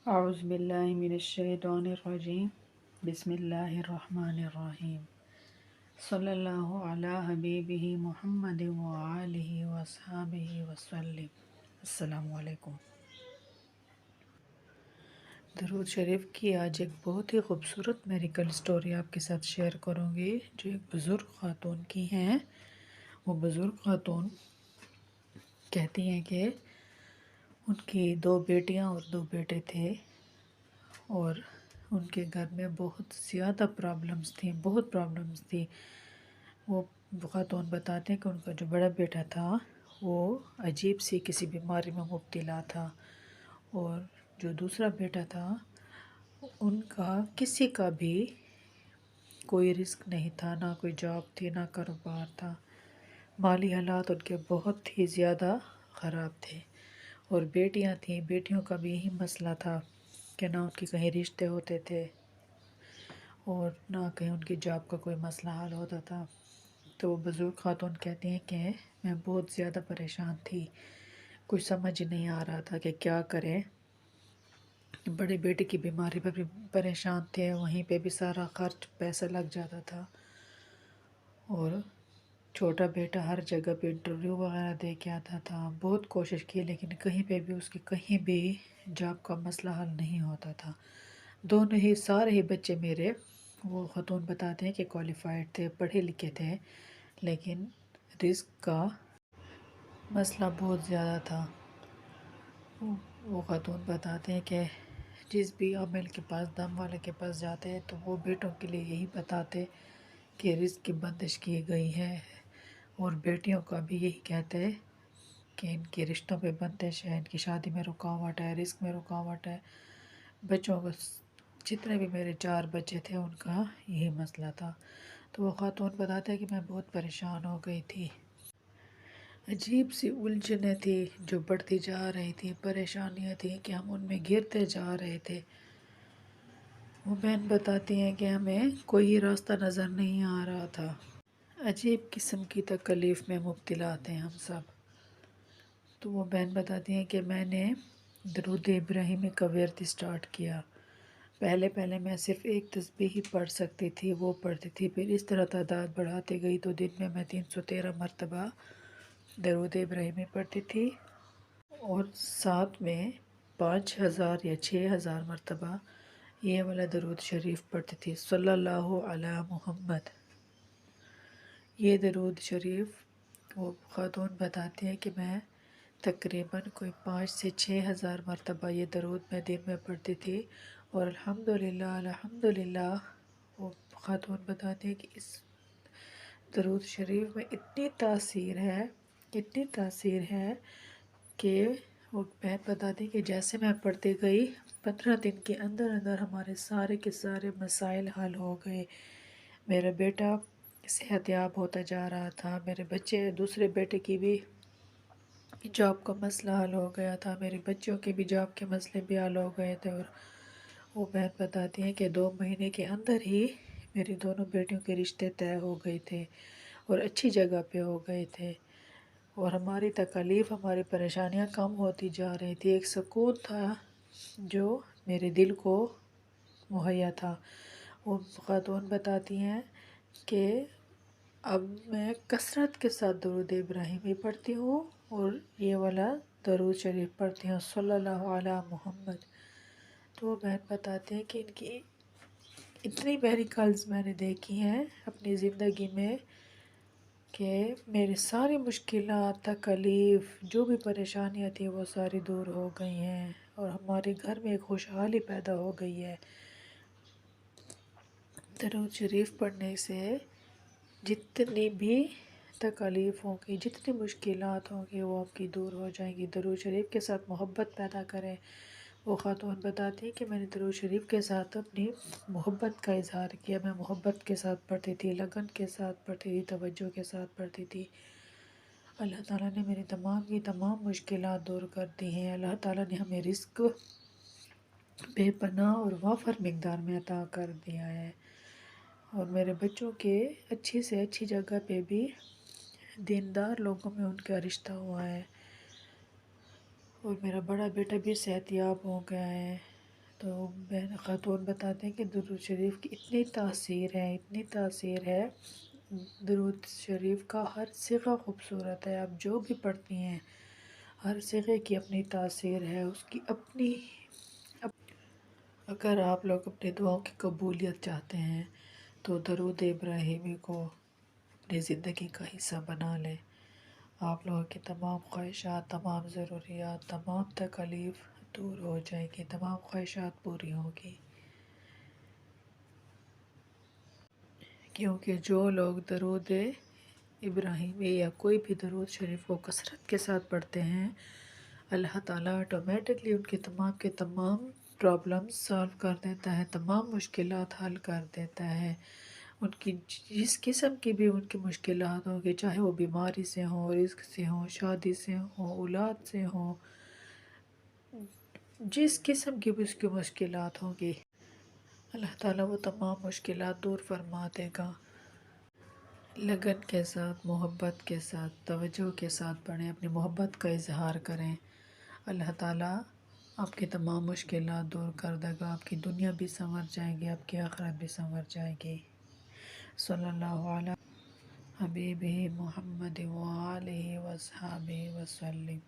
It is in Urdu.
اعوذ باللہ من الشیطان الرجیم بسم اللہ الرحمن الرحیم صلی اللہ علی حبیبہ محمد وآلہ وصحبہ وسلم۔ السلام علیکم۔ درود شریف کی آج ایک بہت ہی خوبصورت میریکل سٹوری آپ کے ساتھ شیئر کروں گی جو ایک بزرگ خاتون کی ہیں۔ وہ بزرگ خاتون کہتی ہیں کہ ان کی 2 بیٹیاں اور 2 بیٹے تھے اور ان کے گھر میں بہت زیادہ پرابلمس تھیں۔ وہ خاتون بتاتے ہیں کہ ان کا جو بڑا بیٹا تھا وہ عجیب سی کسی بیماری میں مبتلا تھا، اور جو دوسرا بیٹا تھا ان کا کسی کا بھی کوئی رزق نہیں تھا، نہ کوئی جاب تھی نہ کاروبار تھا۔ مالی حالات ان کے بہت ہی زیادہ خراب تھے، اور بیٹیاں تھیں، بیٹیوں کا بھی یہی مسئلہ تھا کہ نہ ان کے کہیں رشتے ہوتے تھے اور نہ کہیں ان کی جاب کا کوئی مسئلہ حل ہوتا تھا۔ تو وہ بزرگ خاتون کہتی ہیں کہ میں بہت زیادہ پریشان تھی، کچھ سمجھ نہیں آ رہا تھا کہ کیا کریں۔ بڑے بیٹے کی بیماری پہ بھی پریشان تھے، وہیں پہ بھی سارا خرچ پیسہ لگ جاتا تھا، اور چھوٹا بیٹا ہر جگہ پہ انٹرویو وغیرہ دے کے آتا تھا، بہت کوشش کی لیکن کہیں پہ بھی اس کی کہیں بھی جاب کا مسئلہ حل نہیں ہوتا تھا۔ دونوں ہی سارے ہی بچے میرے، وہ خاتون بتاتے ہیں کہ کوالیفائڈ تھے، پڑھے لکھے تھے، لیکن رزق کا مسئلہ بہت زیادہ تھا۔ وہ خاتون بتاتے ہیں کہ جس بھی عامل کے پاس، دم والے کے پاس جاتے ہیں تو وہ بیٹوں کے لیے یہی بتاتے کہ رزق کی بندش کی گئی ہے، اور بیٹیوں کا بھی یہی کہتے ہیں کہ ان کے رشتوں پہ بندش ہے، ان کی شادی میں رکاوٹ ہے، رزق میں رکاوٹ ہے۔ بچوں کو، جتنے بھی میرے 4 بچے تھے ان کا یہی مسئلہ تھا۔ تو وہ خاتون بتاتے ہیں کہ میں بہت پریشان ہو گئی تھی، عجیب سی الجھنیں تھی جو بڑھتی جا رہی تھی، پریشانیاں تھیں کہ ہم ان میں گرتے جا رہے تھے۔ وہ بہن بتاتی ہیں کہ ہمیں کوئی راستہ نظر نہیں آ رہا تھا، عجیب قسم کی تکلیف میں مبتلا تھے ہم سب۔ تو وہ بہن بتاتی ہیں کہ میں نے درود ابراہیمی کا ورد اسٹارٹ کیا۔ پہلے میں صرف ایک تسبیح ہی پڑھ سکتی تھی، وہ پڑھتی تھی، پھر اس طرح تعداد بڑھاتے گئی تو دن میں 313 مرتبہ درود ابراہیمی پڑھتی تھی، اور ساتھ میں 5000 یا 6000 مرتبہ یہ والا درود شریف پڑھتی تھی، صلی اللہ علی محمد۔ یہ درود شریف وہ خاتون بتاتی ہیں کہ میں تقریباً کوئی 5 سے 6000 مرتبہ یہ درود میں دن میں پڑھتی تھی، اور الحمدللہ وہ خاتون بتاتی ہیں کہ اس درود شریف میں اتنی تاثیر ہے کہ وہ بہن بتاتی کہ جیسے میں پڑھتی گئی 15 دن کے اندر ہمارے سارے کے سارے مسائل حل ہو گئے۔ میرا بیٹا صحت یاب ہوتا جا رہا تھا، میرے بچے، دوسرے بیٹے کی بھی جاب کا مسئلہ حل ہو گیا تھا، میرے بچوں کے بھی جاب کے مسئلے بھی حل ہو گئے تھے، اور وہ بہن بتاتی ہیں کہ 2 مہینے کے اندر ہی میری دونوں بیٹیوں کے رشتے طے ہو گئے تھے اور اچھی جگہ پہ ہو گئے تھے، اور ہماری تکلیف، ہماری پریشانیاں کم ہوتی جا رہی تھی، ایک سکون تھا جو میرے دل کو مہیا تھا۔ وہ خاتون بتاتی ہیں کہ اب میں کثرت کے ساتھ درود ابراہیمی پڑھتی ہوں اور یہ والا درود شریف پڑھتی ہوں، صلی اللہ علی محمد۔ تو وہ بہن بتاتے ہیں کہ ان کی اتنی میریکلز میں نے دیکھی ہیں اپنی زندگی میں کہ میری ساری مشکلات، تکلیف، جو بھی پریشانیاں تھیں وہ ساری دور ہو گئی ہیں، اور ہمارے گھر میں ایک خوشحالی پیدا ہو گئی ہے۔ درود شریف پڑھنے سے جتنی بھی تکلیف ہوں گی، جتنی مشکلات ہوں گی وہ آپ کی دور ہو جائیں گی۔ درود شریف کے ساتھ محبت پیدا کریں۔ وہ خاتون بتاتی ہیں کہ میں نے درود شریف کے ساتھ اپنی محبت کا اظہار کیا، میں محبت کے ساتھ پڑھتی تھی، لگن کے ساتھ پڑھتی تھی، توجہ کے ساتھ پڑھتی تھی۔ اللہ تعالیٰ نے میری تمام مشکلات دور کر دی ہیں، اللہ تعالیٰ نے ہمیں رزق بے پناہ اور وافر مقدار میں عطا کر دیا ہے، اور میرے بچوں کے اچھی سے اچھی جگہ پہ بھی دیندار لوگوں میں ان کا رشتہ ہوا ہے، اور میرا بڑا بیٹا بھی صحت یاب ہو گیا ہے، تو بہن خاتون بتاتے ہیں کہ درود شریف کی اتنی تاثیر ہے، درود شریف کا ہر صیغہ خوبصورت ہے، آپ جو بھی پڑھتی ہیں ہر صیغے کی اپنی تاثیر ہے، اس کی اپنی. اگر آپ لوگ اپنی دعاؤں کی قبولیت چاہتے ہیں تو درود ابراہیمی کو اپنی زندگی کا حصہ بنا لیں. آپ لوگوں کی تمام خواہشات، تمام ضروریات، تمام تکالیف دور ہو جائے گی، تمام خواہشات پوری ہوگی. کیونکہ جو لوگ درود ابراہیمی یا کوئی بھی درود شریف کو کثرت کے ساتھ پڑھتے ہیں، اللہ تعالیٰ آٹومیٹکلی ان کے تمام پرابلمز سالو کر دیتا ہے، تمام مشکلات حل کر دیتا ہے. ان کی جس قسم کی بھی ان کی مشکلات ہوں گی، چاہے وہ بیماری سے ہوں، رزق سے ہوں، شادی سے ہوں، اولاد سے ہوں، جس قسم کی بھی اس کی مشکلات ہوں گی، اللہ تعالیٰ وہ تمام مشکلات دور فرما دے گا. لگن کے ساتھ، محبت کے ساتھ، توجہ کے ساتھ پڑھیں، اپنی محبت کا اظہار کریں. اللہ تعالیٰ آپ کی تمام مشکلات دور کر دے گا، آپ کی دنیا بھی سنور جائے گی، آپ کی آخرت بھی سنور جائے گی. صلی اللہ علیہ حبیبہ محمد وآلہ وصحبہ وسلم.